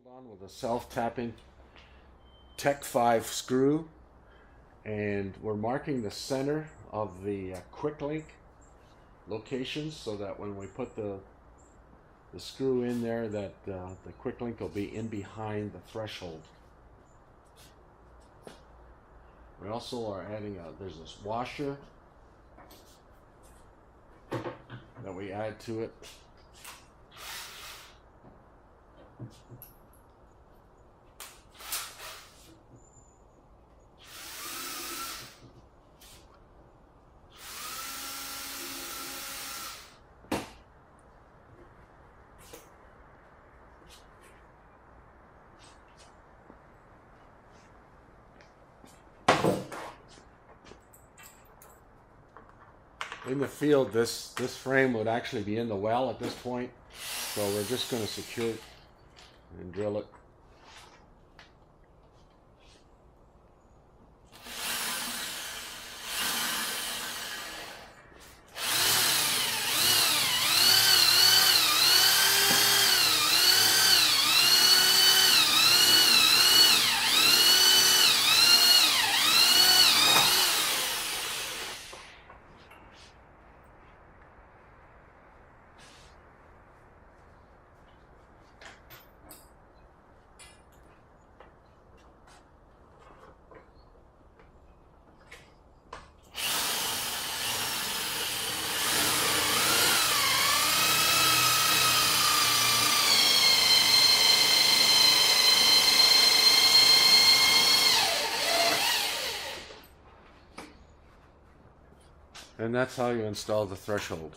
held on with a self-tapping Tech 5 screw, and we're marking the center of the quick link locations so that when we put the screw in there that the quick link will be in behind the threshold. We also are adding there's this washer that we add to it. In the field, this frame would actually be in the well at this point, so we're just going to secure it and drill it. And that's how you install the threshold.